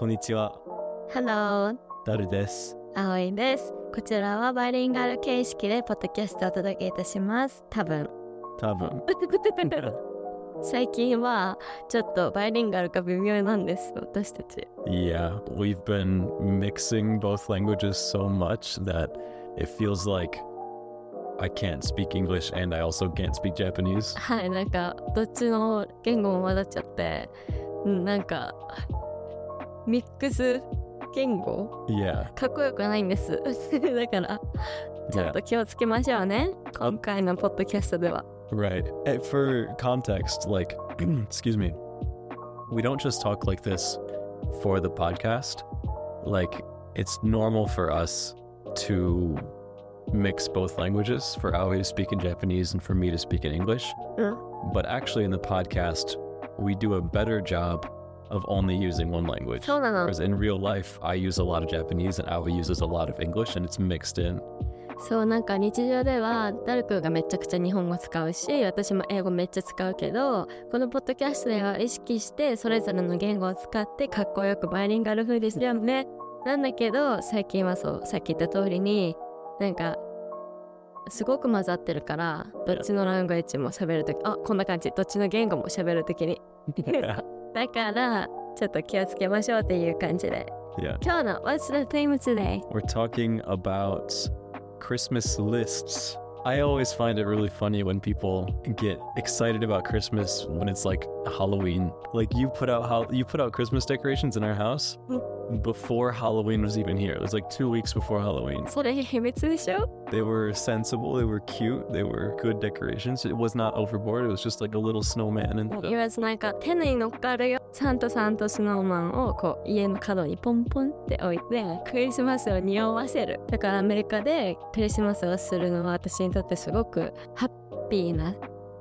こんにちは。Hello、ダルです。葵です。こちらはバイリンガル形式でポッドキャストをお届けいたします。多分最近はちょっとバイリンガルが微妙なんです、私たち。Yeah, we've been mixing both languages so much that it feels like I can't speak English and I also can't speak Japanese. はい、なんかどっちの言語も混ざっちゃって、なんかミックス言語 Yeah, かっこよくないんですだからちょっと気をつけましょうね、今回のポッドキャストでは。right. For context, like, excuse me, we don't just talk like this for the podcast. Like, it's normal for us to mix both languages, for Aoi to speak in Japanese and for me to speak in English. But actually in the podcast, we do a better job of only using one language. そうなの。 Whereas in real life, I use a lot of Japanese and Aoi uses a lot of English and it's mixed in. そう、なんか日常ではダルクがめちゃくちゃ日本語使うし、私も英語めっちゃ使うけど、このポッドキャストでは意識してそれぞれの言語を使ってかっこよくバイリンガル風ですよね。なんだけど最近はそう、さっき言った通りになんかすごく混ざってるから、どっちのラングエッジも喋るとき、あ、こんな感じ、どっちの言語も喋るときにだからちょっと気をつけましょうっていう感じで。 Yeah. 今日の What's the theme today? We're talking about Christmas lists. I always find it really funny when people get excited about Christmas when it's like Halloween. Like you put out Christmas decorations in our house before Halloween was even here. It was like 2 weeks before Halloween. それ秘密でしょ？ They were sensible, they were cute, they were good decorations. It was not overboard. It was just like a little snowman and stuff. 言わずなんか手に乗っかるよサンタさんとスノーマンをこう家の角にポンポンって置いてクリスマスを匂わせる。だからアメリカでクリスマスをするのは私にとってすごくハッピーな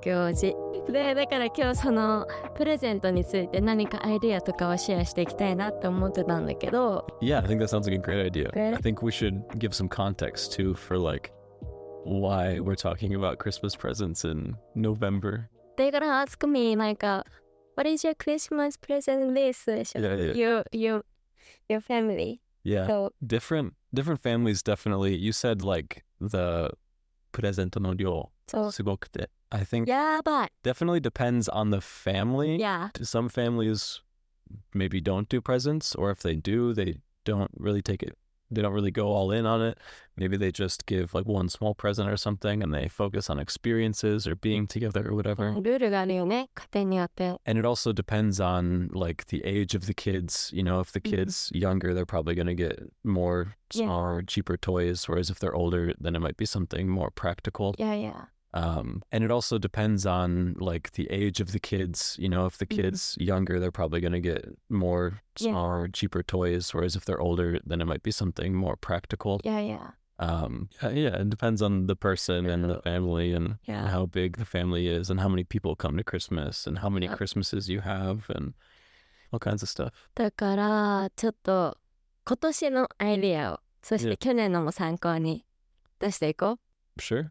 行事で、だから今日そのプレゼントについて何かアイディアとかをシェアしていきたいなって思ってたんだけど。 Yeah, I think that sounds like a great idea. Great. I think we should give some context too for like why we're talking about Christmas presents in November. They're gonna ask me like what is your Christmas present list? Yeah. Your family. Yeah. So Different families definitely. You said like the プレゼントの量そうすごくて. I think やばい definitely depends on the family. Yeah. Some families maybe don't do presents, or if they do, they don't really go all in on it. Maybe they just give like one small present or something and they focus on experiences or being together or whatever. ルールがあるよね、家庭によって。 And it also depends on like the age of the kids. You know, if the kid's younger, they're probably going to get more smaller, cheaper toys, whereas if they're older, then it might be something more practical. Yeah. And it also depends on like the age of the kids. You know, if the kid's younger, they're probably going to get more smaller, cheaper toys, whereas if they're older, then it might be something more practical. Yeah. It depends on the person and the family and how big the family is and how many people come to Christmas and how many Christmases you have and all kinds of stuff. だからちょっと今年のアイディアを、そして去年のも参考に出していこう。 Sure.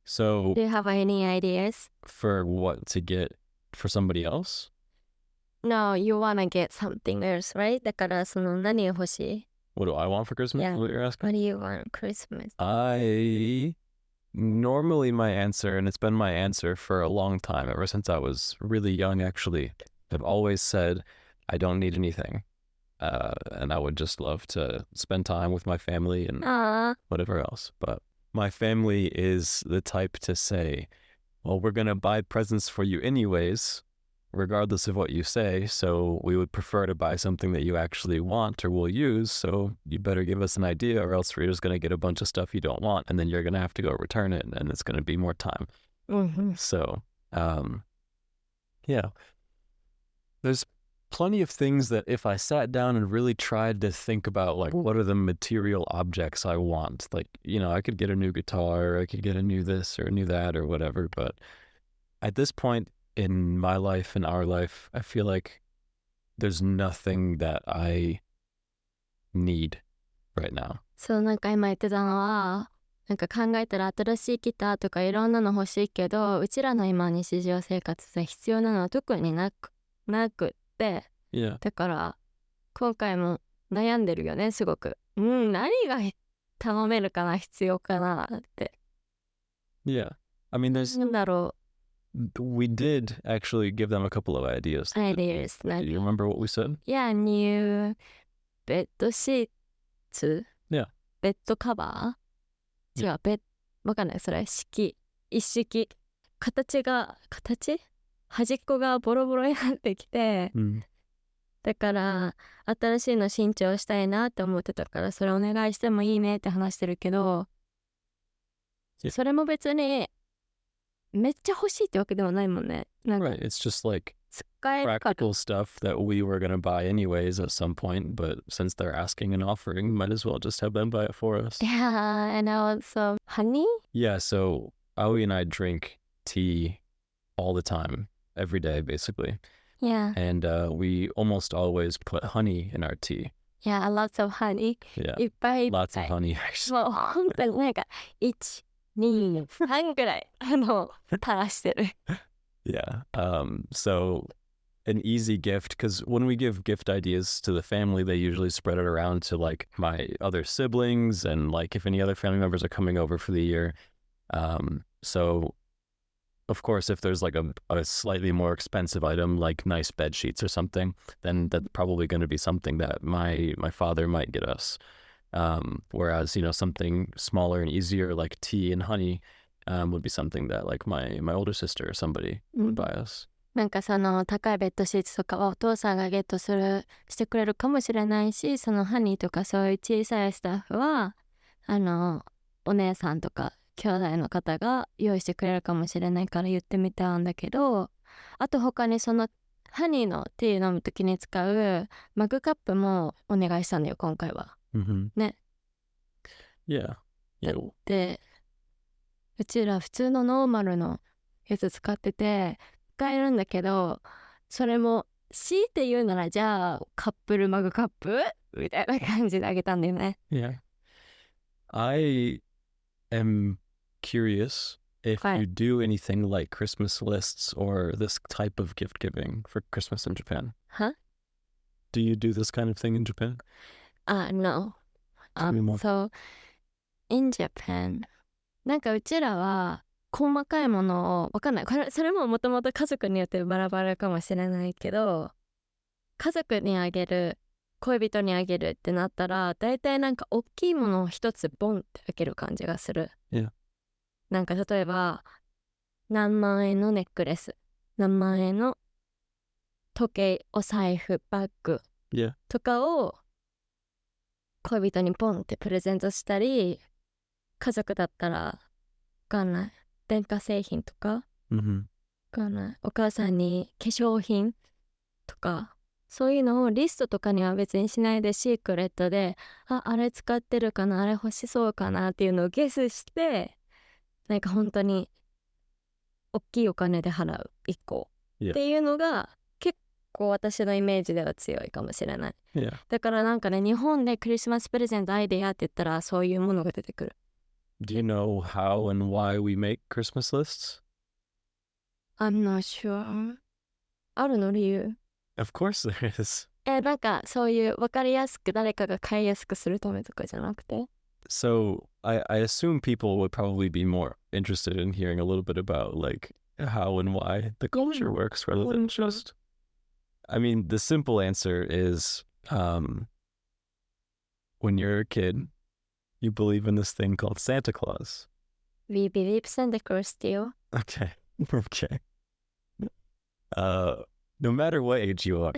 So Do you have any ideas? for what to get for somebody else? No, you wanna get something else, right? だからその何を欲しい？ What do I want for Christmas? Yeah. What you're asking? What do you want Christmas? Normally my answer, and it's been my answer for a long time, ever since I was really young actually, I've always said I don't need anything. And I would just love to spend time with my family and whatever else. But my family is the type to say, well, we're going to buy presents for you anyways, regardless of what you say. So we would prefer to buy something that you actually want or will use. So you better give us an idea, or else we're just going to get a bunch of stuff you don't want. And then you're going to have to go return it, and it's going to be more time. So, there's plenty of things that if I sat down and really tried to think about like what are the material objects I want, like, you know, I could get a new guitar, or I could get a new this or a new that or whatever. But at this point in my life, in our life, I feel like there's nothing that I need right now. そう、なんか今言ってたのは、なんか考えたら新しいギターとかいろんなの欲しいけど、うちらの今日常生活で必要なのは特になくって、Yeah. だから今回も悩んでるよね、すごく。何が頼めるかな、必要かなって。Yeah. I mean, なんだろ we did actually give them a couple of ideas. う、ideas。Do you remember what we said? Yeah, new ベッドシーツ Yeah. ベッドカバー違う、わかんない、それ、一式。形端っこがボロボロになってきて、だから新しいの新調したいなって思ってたから、それお願いしてもいいねって話してるけど、それも別にめっちゃ欲しいってわけではないもんね。なんか Right. It's just like 使えるから。 practical stuff that we were going to buy anyways at some point, but since they're asking and offering, might as well just have them buy it for us. Yeah, and also honey? Yeah, so Aoi and I drink tea all the time, every day, basically. Yeah, And we almost always put honey in our tea. yeah, lots of honey. Yeah, いっぱいいっぱい。 lots of honey, actually. もう本当になんか1、2、3ぐらい垂らしてる。Yeah. So an easy gift, because when we give gift ideas to the family, they usually spread it around to like my other siblings and like if any other family members are coming over for the year. So of course, if there's like a slightly more expensive item like nice bed sheets or something, then that's probably going to be something that my father might get us. Whereas, you know, something smaller and easier like tea and honey would be something that like my older sister or somebody would buy us. なんかその高いベッドシーツとかはお父さんがゲットしてくれるかもしれないし、そのハニーとかそういう小さいスタッフはお姉さんとか兄弟の方が用意してくれるかもしれないから言ってみたんだけど、あと他にそのハニーのティー飲む時に使うマグカップもお願いしたんだよ今回は。ね。Yeah. だってうちら普通のノーマルのやつ使ってて使えるんだけど、それも強いて言うならじゃあカップルマグカップみたいな感じであげたんだよね。Yeah. I am curious if you do anything like Christmas lists or this type of gift giving for Christmas in Japan. Huh? Do you do this kind of thing in Japan? No. Tell me more. So in Japan なんかうちらは細かいものをわかんない、それももともと家族によってバラバラかもしれないけど、家族にあげる恋人にあげるってなったらだいたいなんか大きいものを一つボンってあげる感じがする。Yeah. なんか例えば何万円のネックレス、何万円の時計、お財布、バッグ Yeah. とかを恋人にポンってプレゼントしたり、家族だったらわかんない電化製品とか、わかんないお母さんに化粧品とか、そういうのをリストとかには別にしないでシークレットで、あれ使ってるかな、あれ欲しそうかなっていうのをゲスして、なんか本当に大きいお金で払う1個、っていうのが結構私のイメージでは強いかもしれない。Yeah. だからなんかね、日本でクリスマスプレゼントアイデアって言ったらそういうものが出てくる。Do you know how and why we make Christmas lists? I'm not sure. あるの理由。Of course there is. なんかそういう分かりやすく誰かが買いやすくするためとかじゃなくて。So I assume people would probably be more interested in hearing a little bit about like how and why the culture works rather than just. I mean, the simple answer is when you're a kid, you believe in this thing called Santa Claus. We believe Santa Claus too. Okay. Okay. No matter what age you are,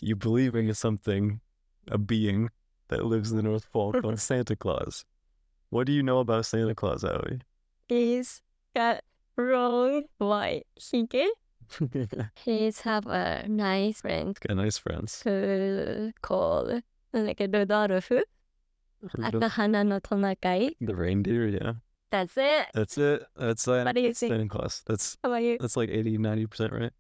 you believe in something, a being that lives in the North Pole called Santa Claus. What do you know about Santa Claus, Aoi? He's got long white hair. He's have a nice friend Got nice friends. who called なんだっけ、ルドルフ。赤鼻のトナカイ。 The reindeer, yeah. That's it. That's it. That's What do you think? Santa Claus. That's How about you? like 80-90%, right?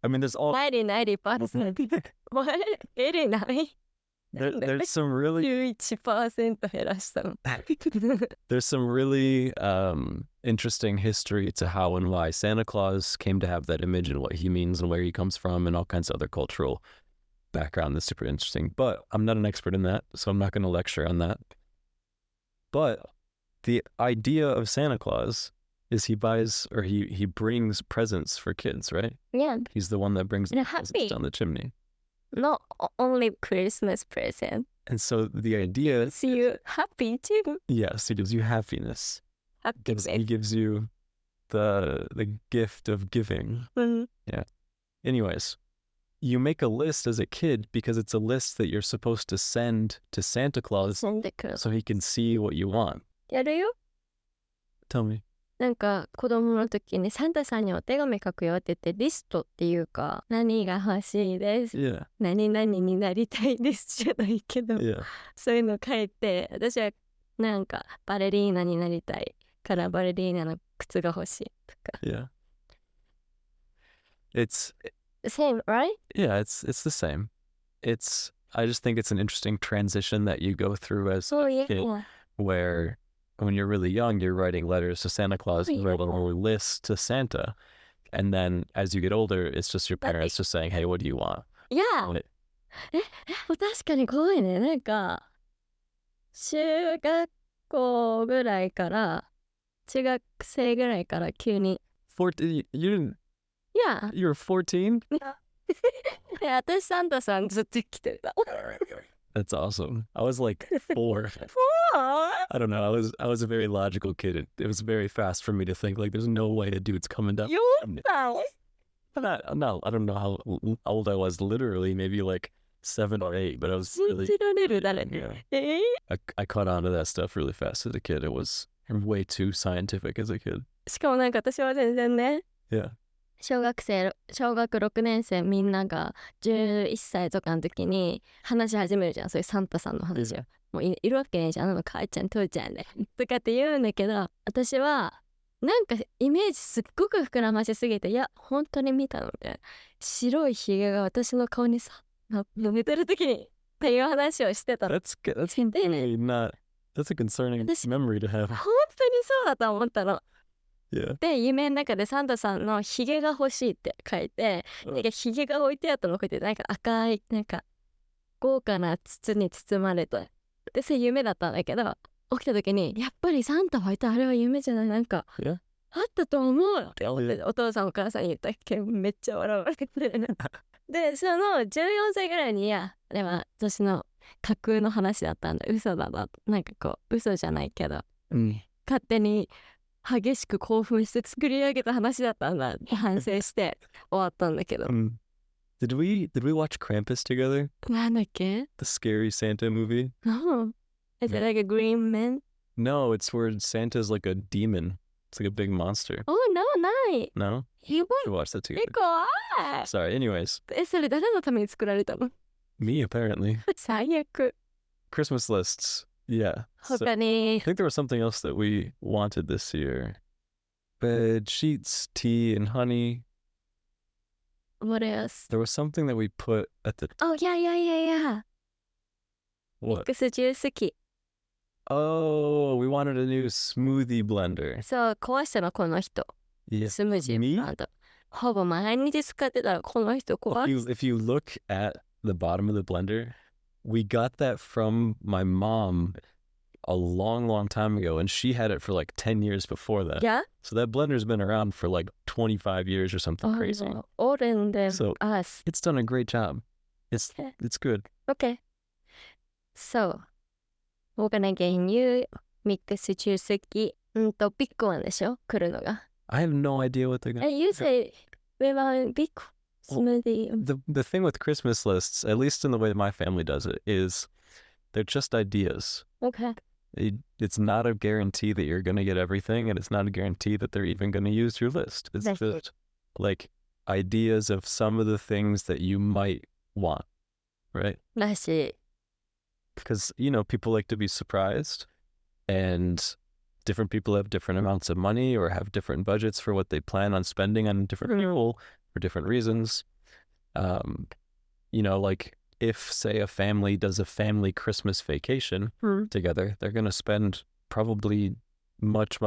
I mean, there's all 90%. What? 89? there's some really 11% 減らしたの。there's some really interesting history to how and why Santa Claus came to have that image and what he means and where he comes from and all kinds of other cultural background that's super interesting. But I'm not an expert in that, so I'm not going to lecture on that. But the idea of Santa Claus is he buys or he brings presents for kids, right? Yeah. He's the one that brings the And presents happy. down the chimney. Not only Christmas present. And so the idea is, See you happy too. yes, he gives you happiness. He gives you the gift of giving. Yeah. Anyways, you make a list as a kid because it's a list that you're supposed to send to Santa Claus Santa Claus. so he can see what you want. やるよ。 Tell me. なんか子供の時にサンタさんにお手紙書くよって言ってリストっていうか何が欲しいです、 Yeah. 何々になりたいですじゃないけど、 Yeah. そういうの書いて私はなんかバレリーナになりたいからバレリーナの靴が欲しいとか。 Yeah. It's Same, right? yeah, it's the same. I just think it's an interesting transition that you go through as Oh, yeah. kid, where when you're really young, you're writing letters to Santa Claus, you write a little list to Santa. And then as you get older, it's just your parents just saying, hey, what do you want? Yeah. 確かに怖いね。なんか中学校ぐらいから中学生ぐらいから急に 14, you didn't, Yeah. you were 14? 私サンタさんずっと来てた。 That's awesome. I was like 4. I don't know. I was a very logical kid. It was very fast for me to think like there's no way a dude's coming down. よった。 I don't know how old I was literally, maybe like 7 or 8, but I was 信 really じられる誰ね。 I caught on to that stuff really fast as a kid. It was way too scientific as a kid. しかもなんか私は全然ね、 Yeah. 小学6年生みんなが11歳とかの時に話し始めるじゃん、そういうサンタさんの話を。もういるわけねえじゃん、あの母ちゃん父ちゃんでとかって言うんだけど、私はなんかイメージすっごく膨らましすぎて、いや本当に見たのみたいな、白いひげが私の顔にさ寝てる時にっていう話をしてたの。 That's really not. That's a concerning memory to have. 本当にそうだと思ったの。 Yeah. で夢の中でサンタさんのひげが欲しいって書いて、なんかひげが置いてあったのをこうやってなんか赤いなんか豪華な筒に包まれて、でそれ夢だったんだけど、起きた時にやっぱりサンタはいた、あれは夢じゃない、なんか Yeah. あったと思うって思って、 Yeah. お父さんお母さんに言ったけどめっちゃ笑われてでその14歳ぐらいに、いやあれは私の架空の話だったんだ、嘘だな、なんかこう嘘じゃないけど、 勝手に激しく興奮して作り上げた話だったんだって反省して終わったんだけど。 Did we watch Krampus together? なんだっけ? The scary Santa movie? No. Is it like a green man? No, it's where Santa's like a demon. It's like a big monster. Oh, no, ない。 No? You We watched that together. 怖い。 Sorry. Anyways, それ誰のために作られたの? me apparently. 最悪。 Christmas lists. Yeah. So, 他に I think there was something else that we wanted this year. Bed sheets, tea, and honey. What else? There was something that we put at the Oh, yeah. what? ミックスジュース機。 Oh, we wanted a new smoothie blender. そう、壊したのこの人。 Yeah. スムージー Me? ブランド。ほぼ毎日使ってたらこの人壊し If you look at the bottom of the blender, we got that from my mom a long time ago, and she had it for like 10 years before that. Yeah? So that blender's been around for like 25 years or something crazy. Older than So- us. It's done a great job. It's good. Okay. So, we're gonna get new ミックスジュース機。ビッグワンでしょ来るのが。 I have no idea what they're gonna. You say we want big smoothie. The thing with Christmas lists, at least in the way that my family does it, is they're just ideas. Okay. It's not a guarantee that you're going to get everything, and it's not a guarantee that they're even going to use your list. It's That's just like ideas of some of the things that you might want, right? らしい。 Because, people like to be surprised, and different people have different amounts of money or have different budgets for what they plan on spending on different people for different reasons. Like if, say, a family does a family Christmas vacation together, they're going to spend probably much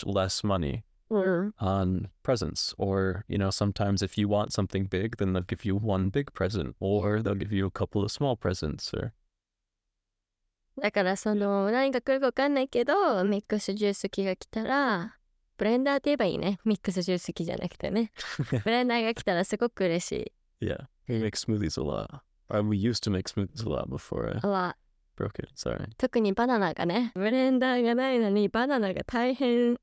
less money on presents. Or, sometimes if you want something big, then they'll give you one big present, or they'll give you a couple of small presents. Or だから何が来るか分かんないけど、ミックスジュース機が来たら、ブレンダーって言えばいいね。ミックスジュース機じゃなくてね。ブレンダーが来たらすごく嬉しい。Yeah, we make smoothies a lot. We used to make smoothies a lot before I broke it. Sorry. 特にバナナがね、ブレンダーがないのにバナナが大変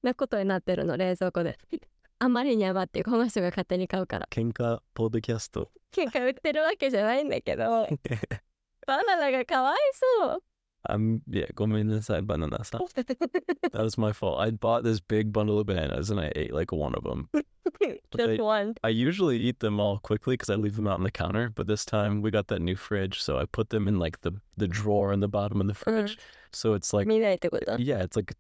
なことになってるの、冷蔵庫で。あまりに余ってこの人が勝手に買うから。喧嘩ポッドキャスト。喧嘩売ってるわけじゃないんだけど、バナナがかわいそう。Yeah, ごめんなさい、バナナさん。That was my fault. I bought this big bundle of bananas and I ate like one of them. Just one. I usually eat them all quickly because I leave them out on the counter. But this time we got that new fridge, so I put them in like the drawer in the bottom of the fridge. So it's like, 見ないってこと？ yeah, it's like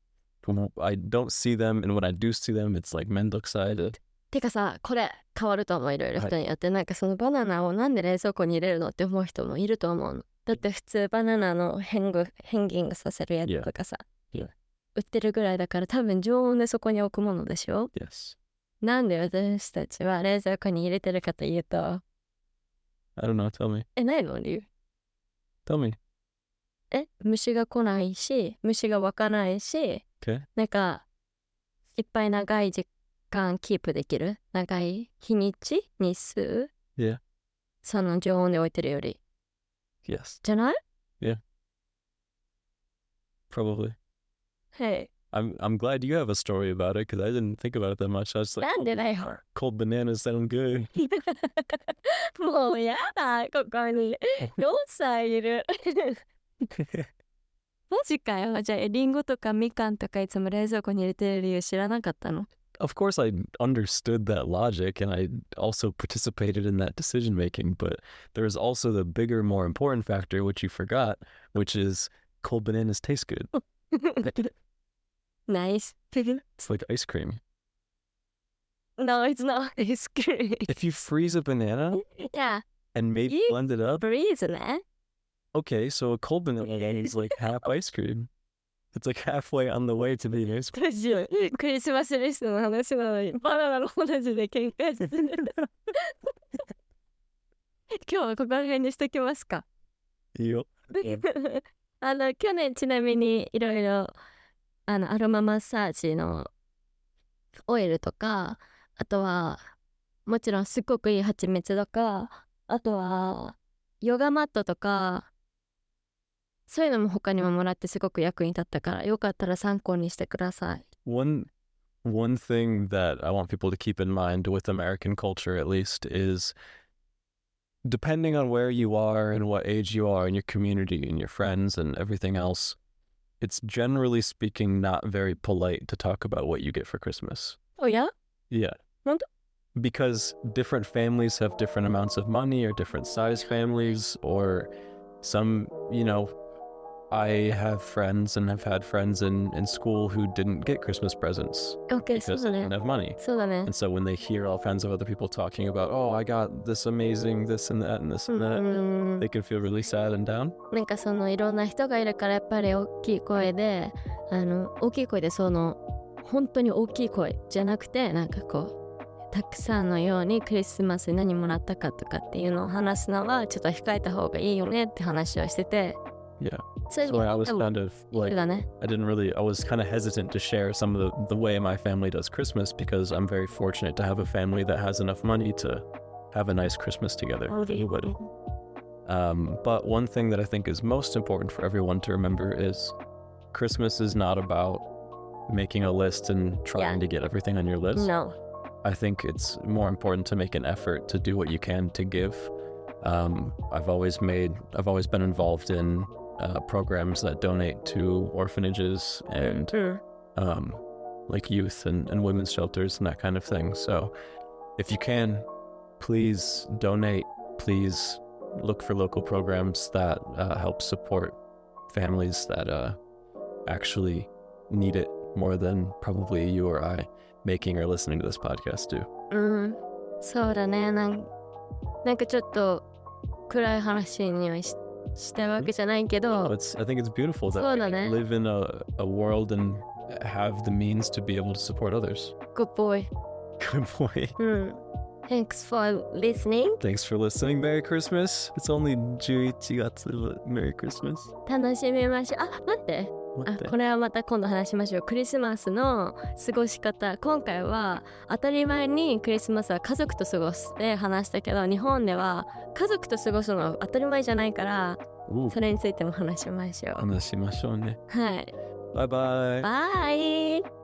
I don't see them, and when I do see them, it's like めんどくさいで。てかさ、これ変わると思う、いろいろ人によって。なんかそのバナナをなんで冷蔵庫に入れるのって思う人もいると思うの。だって普通バナナのヘンギングさせるやつとかさ、Yeah. 売ってるぐらいだから多分常温でそこに置くものでしょ？ Yes. なんで私たちは冷蔵庫に入れてるかというと、 I don't know, tell me. ないの理由？ Tell me. 虫が来ないし、虫が湧かないし、Okay. なんかいっぱい長い時間キープできる、長い日にち日数、 Yeah. その常温で置いてるより Yes. じゃない？ Probably. Hey. I'm glad you have a story about it because I didn't think about it that much. I was like, なんでだよ。cold bananas sound good. もうやだ、ここに4歳いる。マジかよ。じゃあリンゴとかみかんとかいつも冷蔵庫に入れてる理由知らなかったの？ Of course, I understood that logic and I also participated in that decision making, but there's also the bigger, more important factor, which you forgot, which is cold bananas taste good. Nice. It's like ice cream. No, it's not ice cream. If you freeze a banana Yeah, and maybe You- blend it up, freeze ね。okay, so a cold banana is like half ice cream. It's like halfway on the way to being ice cream. どうしよう。クリスマスリストの話なのにバナナの話で喧嘩してる。今日はここら辺にしときますか。いいよ。去年ちなみにいろいろアロママッサージのオイルとか、あとはもちろんすっごくいい蜂蜜とか、あとはヨガマットとか、そういうのも他にももらってすごく役に立ったから、よかったら参考にしてください。One thing that I want people to keep in mind with American culture, at least, is depending on where you are and what age you are in your community and your friends and everything else, it's generally speaking not very polite to talk about what you get for Christmas. おや？ Yeah. なんで？ Because different families have different amounts of money or different size families, or some, I have friends and have had friends in school who didn't get Christmas presents OK、そう because だ they ね didn't。have money. そうだね。 And so when they hear all kinds of other people talking about, oh, I got this amazing this and that and this and that, they can feel really sad and down. なんかいろんな人がいるからやっぱり大きい声で本当に大きい声じゃなくて、なんかこうたくさんのようにクリスマスに何もらったかとかっていうのを話すのはちょっと控えた方がいいよねって話をしてて、 Yeah. それ So I was kind of そう like, だね。 I was kind of hesitant to share some of the way my family does Christmas because I'm very fortunate to have a family that has enough money to have a nice Christmas together. But one thing that I think is most important for everyone to remember is Christmas is not about making a list and trying to get everything on your list. No. I think it's more important to make an effort to do what you can to give. I've always been involved in programs that donate to orphanages and like youth and women's shelters and that kind of thing. So if you can, please donate. Please look for local programs that help support families that actually need it more than probably you or I making or listening to this podcast do. そうだね。なんかちょっと暗い話にしたわけじゃないけど、 I think it's beautiful that そう we だね。 live in a world and have the means to be able to support others. Good boy. Good boy. Thanks for listening. Thanks for listening. Merry Christmas. It's only 11月 Merry Christmas. 楽しみましょう。あ、待って。これはまた今度話しましょう。クリスマスの過ごし方。今回は当たり前にクリスマスは家族と過ごすって話したけど、日本では家族と過ごすのは当たり前じゃないから、それについても話しましょう。話しましょうね。はい。バイバイ。バイ。